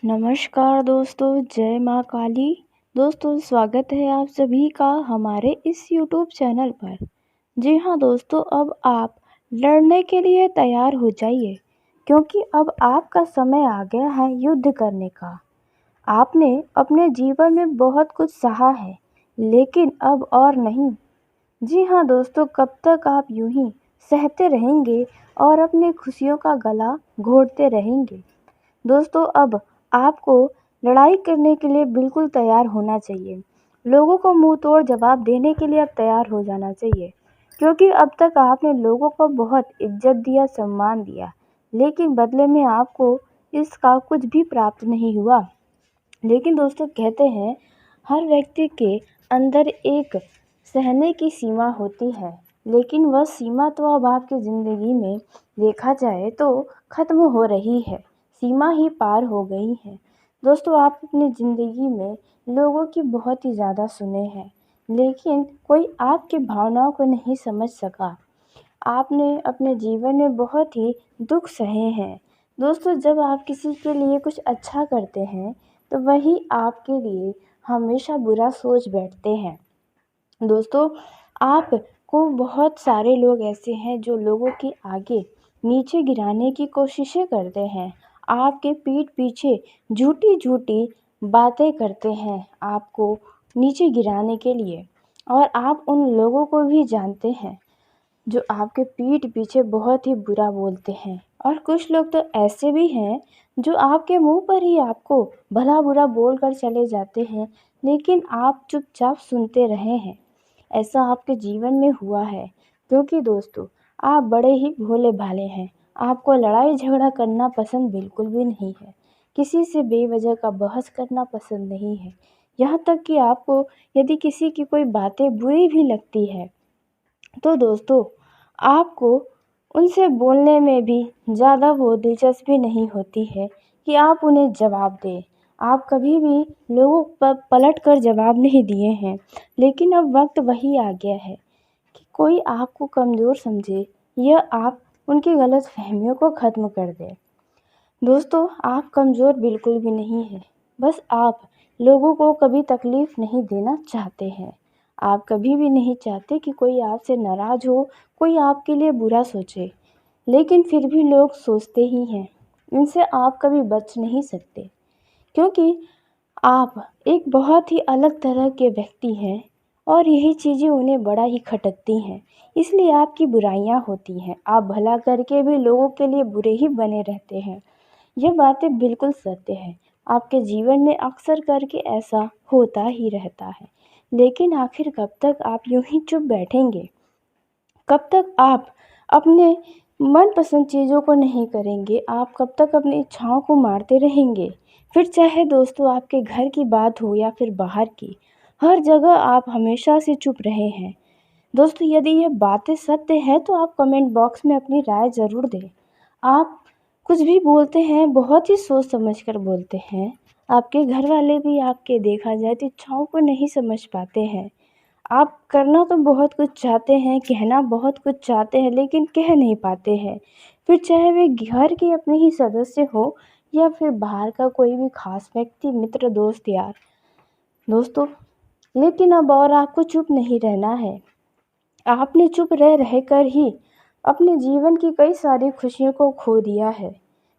नमस्कार दोस्तों, जय माँ काली। दोस्तों, स्वागत है आप सभी का हमारे इस यूट्यूब चैनल पर। जी हाँ दोस्तों, अब आप लड़ने के लिए तैयार हो जाइए, क्योंकि अब आपका समय आ गया है युद्ध करने का। आपने अपने जीवन में बहुत कुछ सहा है, लेकिन अब और नहीं। जी हाँ दोस्तों, कब तक आप यूं ही सहते रहेंगे और अपनी खुशियों का गला घोंटते रहेंगे। दोस्तों, अब आपको लड़ाई करने के लिए बिल्कुल तैयार होना चाहिए। लोगों को मुंह तोड़ जवाब देने के लिए अब तैयार हो जाना चाहिए, क्योंकि अब तक आपने लोगों को बहुत इज्जत दिया, सम्मान दिया, लेकिन बदले में आपको इसका कुछ भी प्राप्त नहीं हुआ। लेकिन दोस्तों, कहते हैं हर व्यक्ति के अंदर एक सहने की सीमा होती है, लेकिन वह सीमा तो अब आपकी ज़िंदगी में देखा जाए तो ख़त्म हो रही है। सीमा ही पार हो गई है। दोस्तों, आप अपनी ज़िंदगी में लोगों की बहुत ही ज़्यादा सुने हैं, लेकिन कोई आपकी भावनाओं को नहीं समझ सका। आपने अपने जीवन में बहुत ही दुख सहे हैं। दोस्तों, जब आप किसी के लिए कुछ अच्छा करते हैं, तो वही आपके लिए हमेशा बुरा सोच बैठते हैं। दोस्तों, आपको बहुत सारे लोग ऐसे हैं जो लोगों के आगे नीचे गिराने की कोशिशें करते हैं। आपके पीठ पीछे झूठी-झूठी बातें करते हैं आपको नीचे गिराने के लिए, और आप उन लोगों को भी जानते हैं जो आपके पीठ पीछे बहुत ही बुरा बोलते हैं। और कुछ लोग तो ऐसे भी हैं जो आपके मुंह पर ही आपको भला बुरा बोल कर चले जाते हैं, लेकिन आप चुपचाप सुनते रहे हैं। ऐसा आपके जीवन में हुआ है, क्योंकि दोस्तों, आप बड़े ही भोले भाले हैं। आपको लड़ाई झगड़ा करना पसंद बिल्कुल भी नहीं है। किसी से बेवजह का बहस करना पसंद नहीं है। यहाँ तक कि आपको यदि किसी की कोई बातें बुरी भी लगती है, तो दोस्तों, आपको उनसे बोलने में भी ज़्यादा वो दिलचस्पी नहीं होती है कि आप उन्हें जवाब दें। आप कभी भी लोगों पर पलट कर जवाब नहीं दिए हैं, लेकिन अब वक्त वही आ गया है कि कोई आपको कमज़ोर समझे या आप उनकी गलतफ़हमियों को ख़त्म कर दें। दोस्तों, आप कमज़ोर बिल्कुल भी नहीं हैं, बस आप लोगों को कभी तकलीफ़ नहीं देना चाहते हैं। आप कभी भी नहीं चाहते कि कोई आपसे नाराज़ हो, कोई आपके लिए बुरा सोचे, लेकिन फिर भी लोग सोचते ही हैं। इनसे आप कभी बच नहीं सकते, क्योंकि आप एक बहुत ही अलग तरह के व्यक्ति हैं और यही चीज़ें उन्हें बड़ा ही खटकती हैं। इसलिए आपकी बुराइयाँ होती हैं। आप भला करके भी लोगों के लिए बुरे ही बने रहते हैं। ये बातें बिल्कुल सत्य है। आपके जीवन में अक्सर करके ऐसा होता ही रहता है। लेकिन आखिर कब तक आप यूं ही चुप बैठेंगे? कब तक आप अपने मनपसंद चीज़ों को नहीं करेंगे? आप कब तक अपनी इच्छाओं को मारते रहेंगे? फिर चाहे दोस्तों आपके घर की बात हो या फिर बाहर की, हर जगह आप हमेशा से चुप रहे हैं। दोस्तों, यदि ये बातें सत्य हैं तो आप कमेंट बॉक्स में अपनी राय ज़रूर दें। आप कुछ भी बोलते हैं, बहुत ही सोच समझ कर बोलते हैं। आपके घर वाले भी आपके देखा जाए तो इच्छाओं को नहीं समझ पाते हैं। आप करना तो बहुत कुछ चाहते हैं, कहना बहुत कुछ चाहते हैं, लेकिन कह नहीं पाते हैं। फिर चाहे वे घर के अपने ही सदस्य हो या फिर बाहर का कोई भी खास व्यक्ति, मित्र, दोस्त, यार। दोस्तों, लेकिन अब और आपको चुप नहीं रहना है। आपने चुप रह रहकर ही अपने जीवन की कई सारी खुशियों को खो दिया है।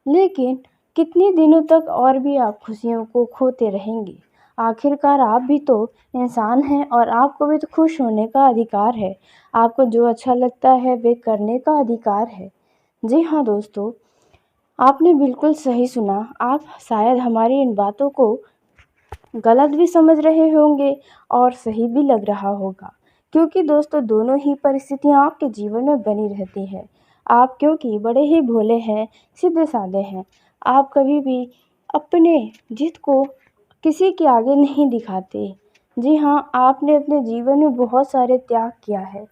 लेकिन कितने दिनों तक और भी आप खुशियों को खोते रहेंगे? आखिरकार आप भी तो इंसान हैं और आपको भी तो खुश होने का अधिकार है। आपको जो अच्छा लगता है वे करने का अधिकार है। जी हाँ दोस्तों, आपने बिल्कुल सही सुना। आप शायद हमारी इन बातों को गलत भी समझ रहे होंगे और सही भी लग रहा होगा, क्योंकि दोस्तों दोनों ही परिस्थितियाँ आपके जीवन में बनी रहती हैं। आप क्योंकि बड़े ही भोले हैं, सीधे साधे हैं, आप कभी भी अपने जिद को किसी के आगे नहीं दिखाते। जी हाँ, आपने अपने जीवन में बहुत सारे त्याग किया है।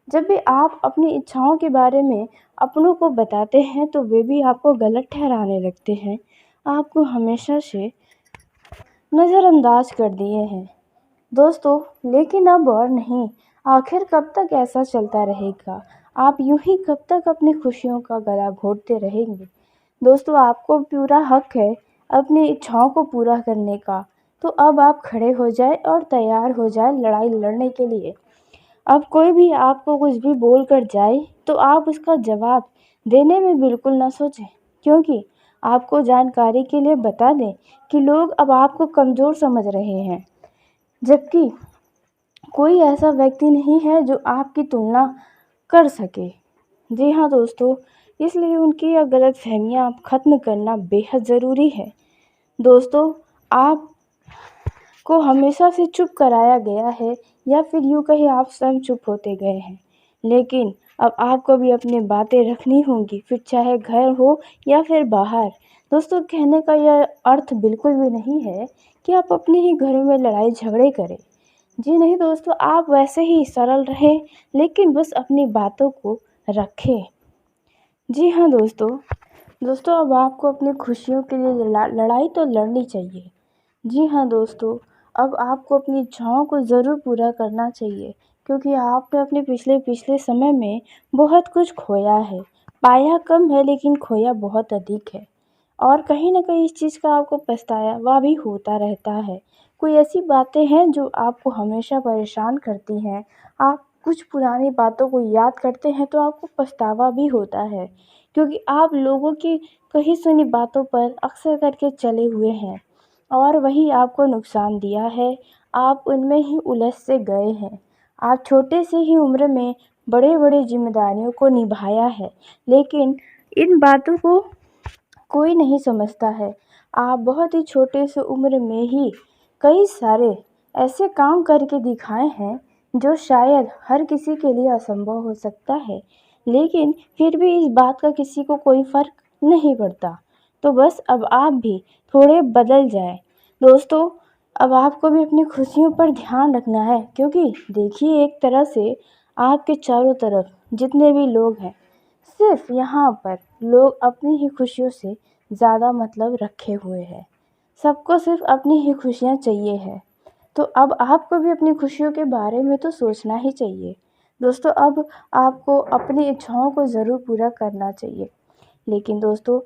जब भी आप अपनी इच्छाओं के बारे में अपनों को बताते हैं तो वे भी आपको गलत ठहराने लगते हैं, आपको हमेशा से नज़रअंदाज कर दिए हैं। दोस्तों, लेकिन अब और नहीं। आखिर कब तक ऐसा चलता रहेगा? आप यूं ही कब तक अपनी खुशियों का गला घोंटते रहेंगे? दोस्तों, आपको पूरा हक है अपनी इच्छाओं को पूरा करने का, तो अब आप खड़े हो जाए और तैयार हो जाए लड़ाई लड़ने के लिए। अब कोई भी आपको कुछ भी बोल कर जाए तो आप उसका जवाब देने में बिल्कुल ना सोचें, क्योंकि आपको जानकारी के लिए बता दें कि लोग अब आपको कमज़ोर समझ रहे हैं, जबकि कोई ऐसा व्यक्ति नहीं है जो आपकी तुलना कर सके। जी हाँ दोस्तों, इसलिए उनकी यह गलतफ़हमियाँ ख़त्म करना बेहद ज़रूरी है। दोस्तों, आपको हमेशा से चुप कराया गया है, या फिर यूँ कहें आप स्वयं चुप होते गए हैं। लेकिन अब आपको भी अपनी बातें रखनी होंगी, फिर चाहे घर हो या फिर बाहर। दोस्तों, कहने का यह अर्थ बिल्कुल भी नहीं है कि आप अपने ही घरों में लड़ाई झगड़े करें। जी नहीं दोस्तों, आप वैसे ही सरल रहें, लेकिन बस अपनी बातों को रखें। जी हाँ दोस्तों, अब आपको अपनी खुशियों के लिए लड़ाई तो लड़नी चाहिए। जी हाँ दोस्तों, अब आपको अपनी इच्छाओं को ज़रूर पूरा करना चाहिए, क्योंकि आपने अपने पिछले समय में बहुत कुछ खोया है। पाया कम है लेकिन खोया बहुत अधिक है, और कहीं न कहीं इस चीज़ का आपको पछतावा भी होता रहता है। कोई ऐसी बातें हैं जो आपको हमेशा परेशान करती हैं, आप कुछ पुरानी बातों को याद करते हैं तो आपको पछतावा भी होता है, क्योंकि आप लोगों की कही सुनी बातों पर अक्सर करके चले हुए हैं और वही आपको नुकसान दिया है। आप उनमें ही उलझ से गए हैं। आप छोटे से ही उम्र में बड़े-बड़े ज़िम्मेदारियों को निभाया है, लेकिन इन बातों को कोई नहीं समझता है। आप बहुत ही छोटे से उम्र में ही कई सारे ऐसे काम करके दिखाए हैं जो शायद हर किसी के लिए असंभव हो सकता है, लेकिन फिर भी इस बात का किसी को कोई फ़र्क नहीं पड़ता। तो बस अब आप भी थोड़े बदल जाएँ। दोस्तों, अब आपको भी अपनी खुशियों पर ध्यान रखना है, क्योंकि देखिए एक तरह से आपके चारों तरफ जितने भी लोग हैं, सिर्फ़ यहाँ पर लोग अपनी ही खुशियों से ज़्यादा मतलब रखे हुए हैं। सबको सिर्फ़ अपनी ही खुशियाँ चाहिए है। तो अब आपको भी अपनी खुशियों के बारे में तो सोचना ही चाहिए। दोस्तों, अब आपको अपनी इच्छाओं को ज़रूर पूरा करना चाहिए। लेकिन दोस्तों,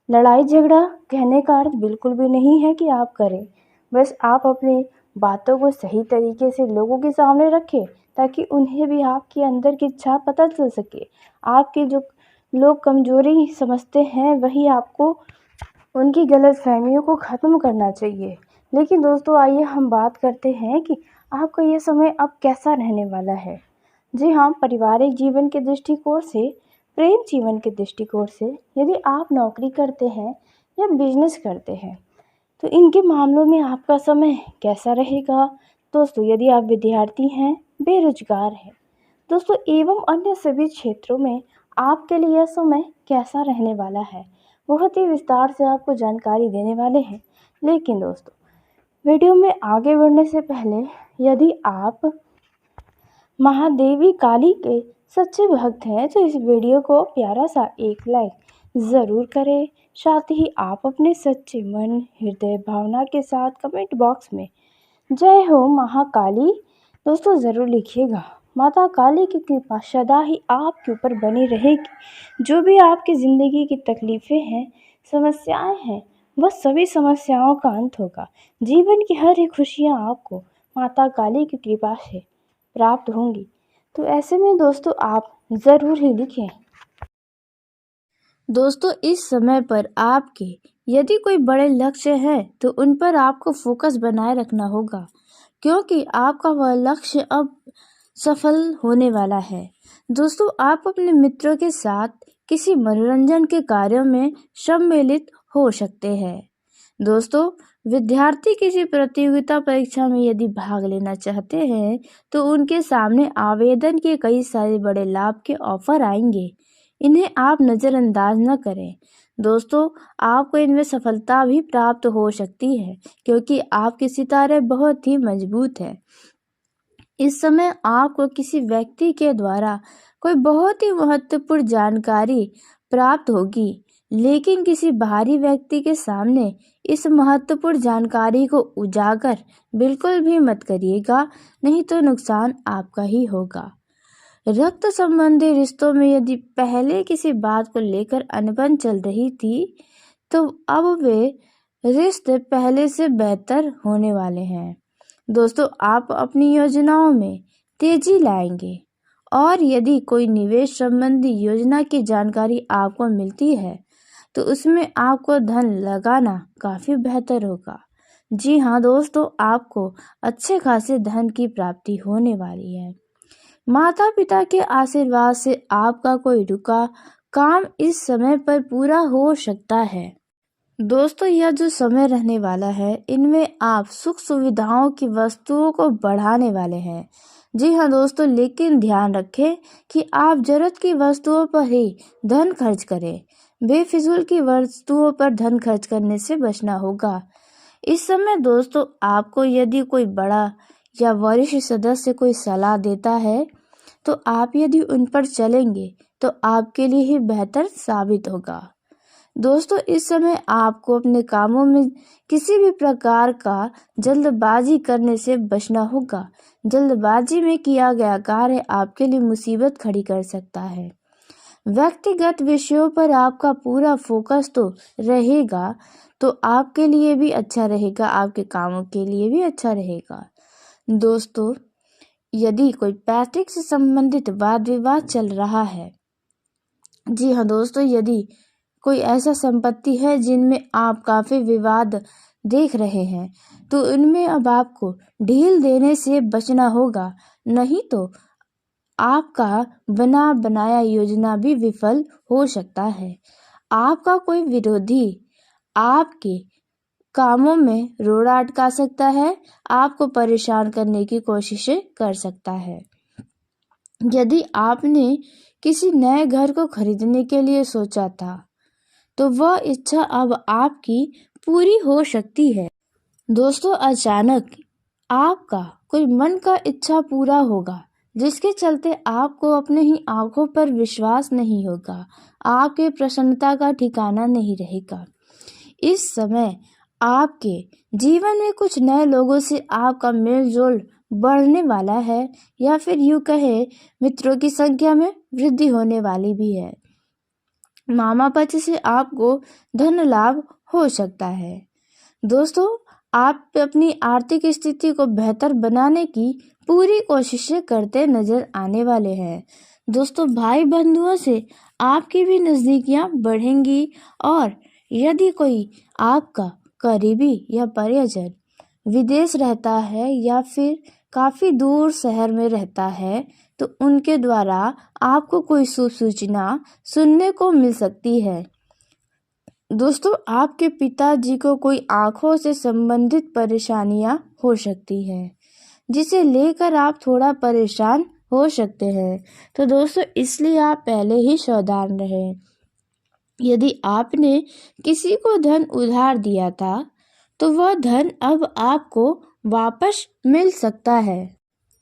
लड़ाई झगड़ा कहने का अर्थ बिल्कुल भी नहीं है कि आप करें। बस आप अपनी बातों को सही तरीके से लोगों के सामने रखें, ताकि उन्हें भी आपके अंदर की इच्छा पता चल सके। आपकी जो लोग कमज़ोरी समझते हैं, वही आपको उनकी गलतफ़हमियों को ख़त्म करना चाहिए। लेकिन दोस्तों, आइए हम बात करते हैं कि आपका ये समय अब कैसा रहने वाला है। जी हाँ, पारिवारिक जीवन के दृष्टिकोण से, प्रेम जीवन के दृष्टिकोण से, यदि आप नौकरी करते हैं या बिज़नेस करते हैं, तो इनके मामलों में आपका समय कैसा रहेगा? दोस्तों, यदि आप विद्यार्थी हैं, बेरोज़गार हैं, दोस्तों एवं अन्य सभी क्षेत्रों में आपके लिए यह समय कैसा रहने वाला है, बहुत ही विस्तार से आपको जानकारी देने वाले हैं। लेकिन दोस्तों, वीडियो में आगे बढ़ने से पहले, यदि आप महादेवी काली के सच्चे भक्त हैं तो इस वीडियो को प्यारा सा एक लाइक ज़रूर करें। साथ ही आप अपने सच्चे मन, हृदय, भावना के साथ कमेंट बॉक्स में जय हो महाकाली दोस्तों ज़रूर लिखिएगा। माता काली की कृपा सदा ही आपके ऊपर बनी रहेगी। जो भी आपकी ज़िंदगी की तकलीफ़ें हैं, समस्याएं हैं, वह सभी समस्याओं का अंत होगा। जीवन की हर एक खुशियाँ आपको माता काली की कृपा से प्राप्त होंगी। तो ऐसे में दोस्तों आप ज़रूर ही लिखें। दोस्तों, इस समय पर आपके यदि कोई बड़े लक्ष्य है तो उन पर आपको फोकस बनाए रखना होगा, क्योंकि आपका वह लक्ष्य अब सफल होने वाला है। दोस्तों, आप अपने मित्रों के साथ किसी मनोरंजन के कार्यों में सम्मिलित हो सकते हैं। दोस्तों, विद्यार्थी किसी प्रतियोगिता परीक्षा में यदि भाग लेना चाहते हैं तो उनके सामने आवेदन के कई सारे बड़े लाभ के ऑफर आएंगे। इन्हें आप नज़रअंदाज न करें। दोस्तों, आपको इनमें सफलता भी प्राप्त हो सकती है, क्योंकि आपके सितारे बहुत ही मजबूत हैं। इस समय आपको किसी व्यक्ति के द्वारा कोई बहुत ही महत्वपूर्ण जानकारी प्राप्त होगी, लेकिन किसी बाहरी व्यक्ति के सामने इस महत्वपूर्ण जानकारी को उजागर बिल्कुल भी मत करिएगा, नहीं तो नुकसान आपका ही होगा। रक्त संबंधी रिश्तों में यदि पहले किसी बात को लेकर अनबन चल रही थी, तो अब वे रिश्ते पहले से बेहतर होने वाले हैं। दोस्तों, आप अपनी योजनाओं में तेजी लाएंगे और यदि कोई निवेश संबंधी योजना की जानकारी आपको मिलती है तो उसमें आपको धन लगाना काफ़ी बेहतर होगा। जी हाँ दोस्तों, आपको अच्छे खासे धन की प्राप्ति होने वाली है। माता पिता के आशीर्वाद से आपका कोई रुका काम इस समय पर पूरा हो सकता है। दोस्तों, यह जो समय रहने वाला है इनमें आप सुख सुविधाओं की वस्तुओं को बढ़ाने वाले हैं। जी हाँ दोस्तों, लेकिन ध्यान रखें कि आप जरूरत की वस्तुओं पर ही धन खर्च करें। बेफिजूल की वस्तुओं पर धन खर्च करने से बचना होगा। इस समय दोस्तों, आपको यदि कोई बड़ा या वरिष्ठ सदस्य कोई सलाह देता है तो आप यदि उन पर चलेंगे तो आपके लिए ही बेहतर साबित होगा। दोस्तों, इस समय आपको अपने कामों में किसी भी प्रकार का जल्दबाजी करने से बचना होगा। जल्दबाजी में किया गया कार्य आपके लिए मुसीबत खड़ी कर सकता है। व्यक्तिगत विषयों पर आपका पूरा फोकस तो रहेगा तो आपके लिए भी अच्छा रहेगा, आपके कामों के लिए भी अच्छा रहेगा। दोस्तों, यदि कोई पैतृक से संबंधित वाद विवाद चल रहा है, जी हाँ दोस्तों, यदि कोई ऐसा संपत्ति है जिनमें आप काफ़ी विवाद देख रहे हैं तो उनमें अब आपको ढील देने से बचना होगा, नहीं तो आपका बना बनाया योजना भी विफल हो सकता है। आपका कोई विरोधी आपके कामों में रोड़ा अटका सकता है, आपको परेशान करने की कोशिशें कर सकता है। यदि आपने किसी नए घर को खरीदने के लिए सोचा था तो वह इच्छा अब आपकी पूरी हो सकती है। दोस्तों, अचानक आपका कोई मन का इच्छा पूरा होगा जिसके चलते आपको अपने ही आंखों पर विश्वास नहीं होगा, आपके प्रसन्नता का ठिकाना नहीं रहेगा। इस समय आपके जीवन में कुछ नए लोगों से आपका मेलजोल बढ़ने वाला है या फिर यूं कहे मित्रों की संख्या में वृद्धि होने वाली भी है। मामा पक्ष से आपको धन लाभ हो सकता है। दोस्तों, आप अपनी आर्थिक स्थिति को बेहतर बनाने की पूरी कोशिशें करते नजर आने वाले हैं। दोस्तों, भाई बंधुओं से आपकी भी नज़दीकियां बढ़ेंगी और यदि कोई आपका करीबी या परिजन विदेश रहता है या फिर काफ़ी दूर शहर में रहता है तो उनके द्वारा आपको कोई शुभ सूचना सुनने को मिल सकती है। दोस्तों, आपके पिताजी को कोई आंखों से संबंधित परेशानियां हो सकती हैं जिसे लेकर आप थोड़ा परेशान हो सकते हैं। तो दोस्तों, इसलिए आप पहले ही सावधान रहें। यदि आपने किसी को धन उधार दिया था तो वह धन अब आपको वापस मिल सकता है,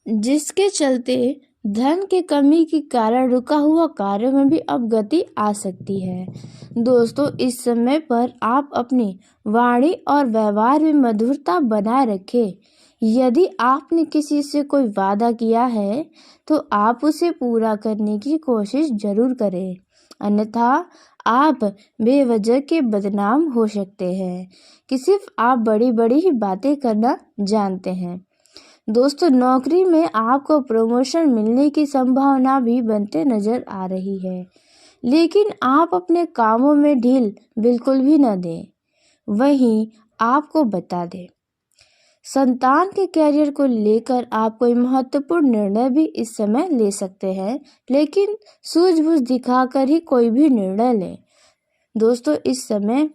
जिसके चलते धन के कमी के कारण रुका हुआ कार्य में भी अब गति आ सकती है। दोस्तों, इस समय पर आप अपनी वाणी और व्यवहार में मधुरता बनाए रखें। यदि आपने किसी से कोई वादा किया है तो आप उसे पूरा करने की कोशिश जरूर करें, अन्यथा आप बेवजह के बदनाम हो सकते हैं कि सिर्फ आप बड़ी बड़ी ही बातें करना जानते हैं। दोस्तों, नौकरी में आपको प्रमोशन मिलने की संभावना भी बनते नजर आ रही है, लेकिन आप अपने कामों में ढील बिल्कुल भी न दें। वहीं आपको बता दें, संतान के कैरियर को लेकर आप कोई महत्वपूर्ण निर्णय भी इस समय ले सकते हैं, लेकिन सूझबूझ दिखाकर ही कोई भी निर्णय लें। दोस्तों, इस समय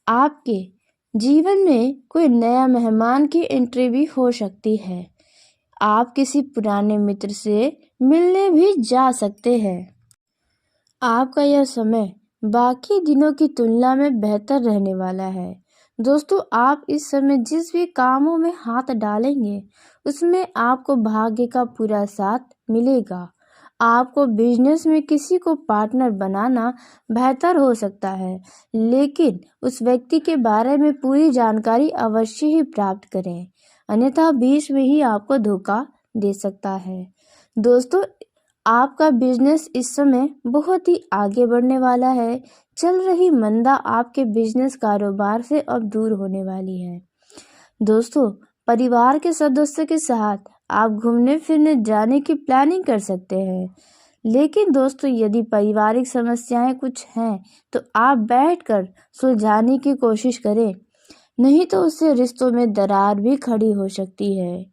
आपके जीवन में कोई नया मेहमान की एंट्री भी हो सकती है। आप किसी पुराने मित्र से मिलने भी जा सकते हैं। आपका यह समय बाकी दिनों की तुलना में बेहतर रहने वाला है। दोस्तों, आप इस समय जिस भी कामों में हाथ डालेंगे उसमें आपको भाग्य का पूरा साथ मिलेगा। आपको बिजनेस में किसी को पार्टनर बनाना बेहतर हो सकता है, लेकिन उस व्यक्ति के बारे में पूरी जानकारी अवश्य ही प्राप्त करें, अन्यथा बीच में ही आपको धोखा दे सकता है। दोस्तों, आपका बिजनेस इस समय बहुत ही आगे बढ़ने वाला है, चल रही मंदा आपके बिजनेस कारोबार से अब दूर होने वाली है। दोस्तों, परिवार के सदस्यों के साथ आप घूमने फिरने जाने की प्लानिंग कर सकते हैं। लेकिन दोस्तों, यदि पारिवारिक समस्याएं कुछ हैं तो आप बैठकर सुलझाने की कोशिश करें, नहीं तो उससे रिश्तों में दरार भी खड़ी हो सकती है।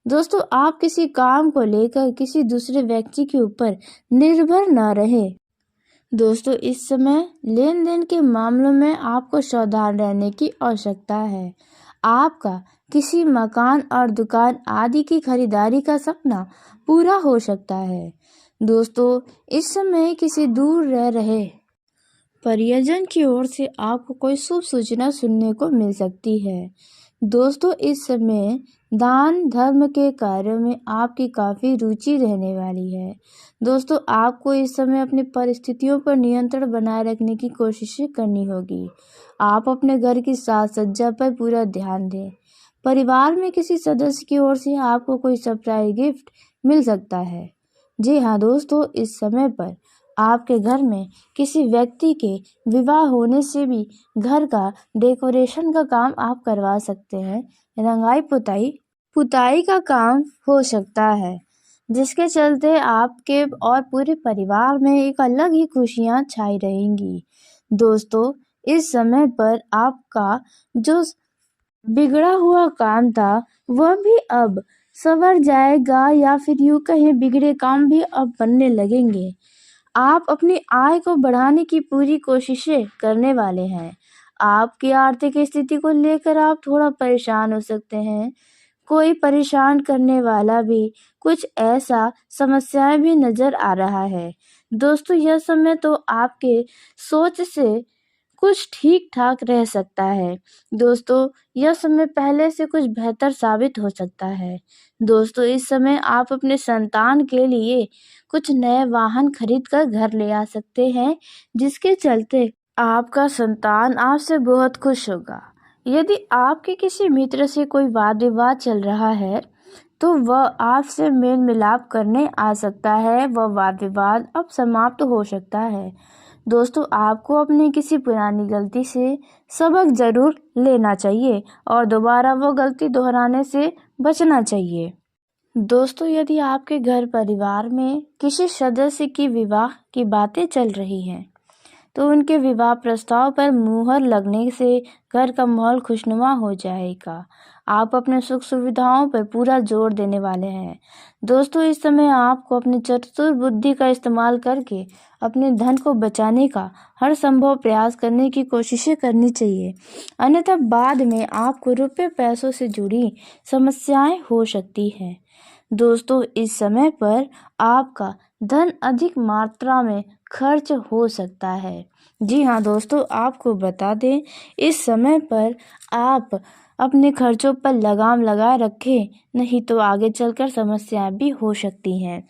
दोस्तों, आप किसी काम को लेकर किसी दूसरे व्यक्ति के ऊपर निर्भर न रहें। दोस्तों, इस समय लेन देन के मामलों में आपको सावधान रहने की आवश्यकता है। आपका किसी मकान और दुकान आदि की खरीदारी का सपना पूरा हो सकता है। दोस्तों, इस समय किसी दूर रह रहे परिजन की ओर से आपको कोई शुभ सूचना सुनने को मिल सकती है। दोस्तों, इस समय दान धर्म के कार्यों में आपकी काफ़ी रुचि रहने वाली है। दोस्तों, आपको इस समय अपनी परिस्थितियों पर नियंत्रण बनाए रखने की कोशिश करनी होगी। आप अपने घर की साज सज्जा पर पूरा ध्यान दें। परिवार में किसी सदस्य की ओर से आपको कोई सरप्राइज गिफ्ट मिल सकता है। जी हाँ दोस्तों, इस समय पर आपके घर में किसी व्यक्ति के विवाह होने से भी घर का डेकोरेशन का काम आप करवा सकते हैं। रंगाई पुताई का काम हो सकता है, जिसके चलते आपके और पूरे परिवार में एक अलग ही खुशियां छाई रहेंगी। दोस्तों, इस समय पर आपका जो बिगड़ा हुआ काम था वह भी अब संवर जाएगा, या फिर यूं कहें बिगड़े काम भी अब बनने लगेंगे। आप अपनी आय को बढ़ाने की पूरी कोशिशें करने वाले हैं। आपकी आर्थिक स्थिति को लेकर आप थोड़ा परेशान हो सकते हैं। कोई परेशान करने वाला भी कुछ ऐसा समस्याएं भी नजर आ रहा है। दोस्तों, यह समय तो आपके सोच से कुछ ठीक ठाक रह सकता है। दोस्तों, यह समय पहले से कुछ बेहतर साबित हो सकता है। दोस्तों, इस समय आप अपने संतान के लिए कुछ नए वाहन खरीद कर घर ले आ सकते हैं, जिसके चलते आपका संतान आपसे बहुत खुश होगा। यदि आपके किसी मित्र से कोई वाद विवाद चल रहा है तो वह आपसे मेल मिलाप करने आ सकता है। वह वाद विवाद अब समाप्त हो सकता है। दोस्तों, आपको अपनी किसी पुरानी गलती से सबक जरूर लेना चाहिए और दोबारा वो गलती दोहराने से बचना चाहिए। दोस्तों, यदि आपके घर परिवार में किसी सदस्य की विवाह की बातें चल रही हैं तो उनके विवाह प्रस्ताव पर मुहर लगने से घर का माहौल खुशनुमा हो जाएगा। आप अपने सुख सुविधाओं पर पूरा जोर देने वाले हैं। दोस्तों, इस समय आपको अपनी चतुर बुद्धि का इस्तेमाल करके अपने धन को बचाने का हर संभव प्रयास करने की कोशिशें करनी चाहिए, अन्यथा बाद में आपको रुपये पैसों से जुड़ी समस्याएं हो सकती हैं। दोस्तों, इस समय पर आपका धन अधिक मात्रा में खर्च हो सकता है। जी हाँ दोस्तों, आपको बता दें, इस समय पर आप अपने खर्चों पर लगाम लगाए रखें, नहीं तो आगे चलकर समस्याएं भी हो सकती हैं।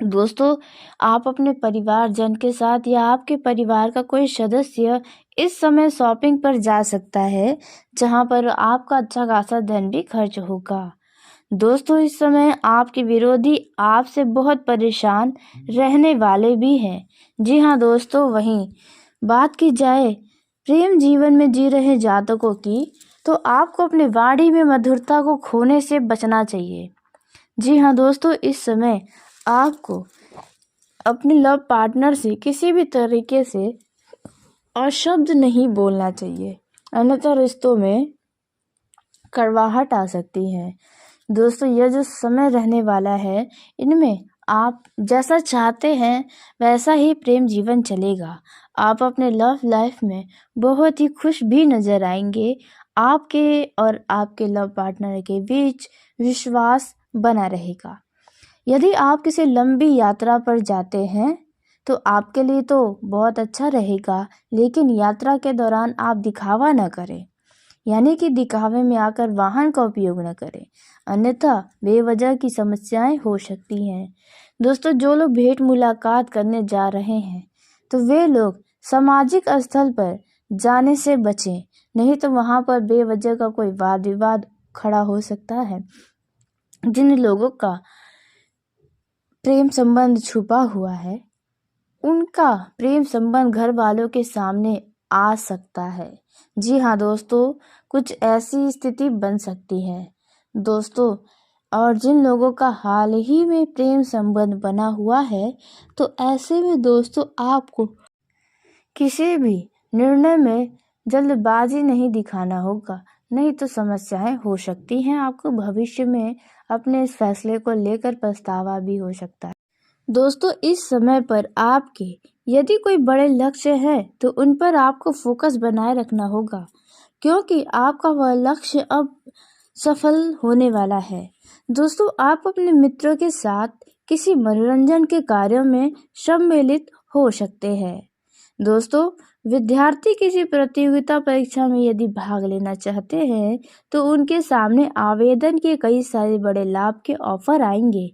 दोस्तों, आप अपने परिवारजन के साथ या आपके परिवार का कोई सदस्य इस समय शॉपिंग पर जा सकता है, जहां पर आपका अच्छा खासा धन भी खर्च होगा। दोस्तों, इस समय आपके विरोधी आपसे बहुत परेशान रहने वाले भी हैं। जी हाँ दोस्तों, वहीं बात की जाए प्रेम जीवन में जी रहे जातकों की, तो आपको अपनी वाणी में मधुरता को खोने से बचना चाहिए। जी हाँ दोस्तों, इस समय आपको अपने लव पार्टनर से किसी भी तरीके से अशब्द नहीं बोलना चाहिए, अन्यथा रिश्तों में कड़वाहट आ सकती है। दोस्तों, यह जो समय रहने वाला है, इनमें आप जैसा चाहते हैं वैसा ही प्रेम जीवन चलेगा। आप अपने लव लाइफ में बहुत ही खुश भी नजर आएंगे। आपके और आपके लव पार्टनर के बीच विश्वास बना रहेगा। यदि आप किसी लंबी यात्रा पर जाते हैं तो आपके लिए तो बहुत अच्छा रहेगा, लेकिन यात्रा के दौरान आप दिखावा न करें, यानी कि दिखावे में आकर वाहन का उपयोग न करें, अन्यथा बेवजह की समस्याएं हो सकती हैं। दोस्तों, जो लोग भेंट मुलाकात करने जा रहे हैं तो वे लोग सामाजिक स्थल पर जाने से बचें, नहीं तो वहां पर बेवजह का कोई वाद विवाद खड़ा हो सकता है। जिन लोगों का प्रेम संबंध छुपा हुआ है उनका प्रेम संबंध घर वालों के सामने आ सकता है। जी हाँ दोस्तों, कुछ ऐसी स्थिति बन सकती है दोस्तों। और जिन लोगों का हाल ही में प्रेम संबंध बना हुआ है, तो ऐसे में दोस्तों आपको किसी भी निर्णय में जल्दबाजी नहीं दिखाना होगा, नहीं तो समस्याएं हो सकती हैं। आपको भविष्य में अपने इस फैसले को लेकर पछतावा भी हो सकता है। दोस्तों, इस समय पर आपके यदि कोई बड़े लक्ष्य है तो उन पर आपको फोकस बनाए रखना होगा, क्योंकि आपका वह लक्ष्य अब सफल होने वाला है। दोस्तों, आप अपने मित्रों के साथ किसी मनोरंजन के कार्यों में सम्मिलित हो सकते हैं। दोस्तों, विद्यार्थी किसी प्रतियोगिता परीक्षा में यदि भाग लेना चाहते हैं तो उनके सामने आवेदन के कई सारे बड़े लाभ के ऑफर आएंगे।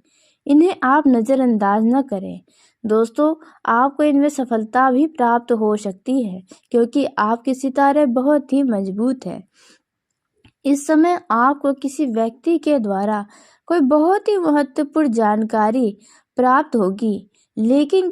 इन्हें आप नज़रअंदाज न करें। दोस्तों, आपको इनमें सफलता भी प्राप्त हो सकती है, क्योंकि आपके सितारे बहुत ही मजबूत हैं। इस समय आपको किसी व्यक्ति के द्वारा कोई बहुत ही महत्वपूर्ण जानकारी प्राप्त होगी, लेकिन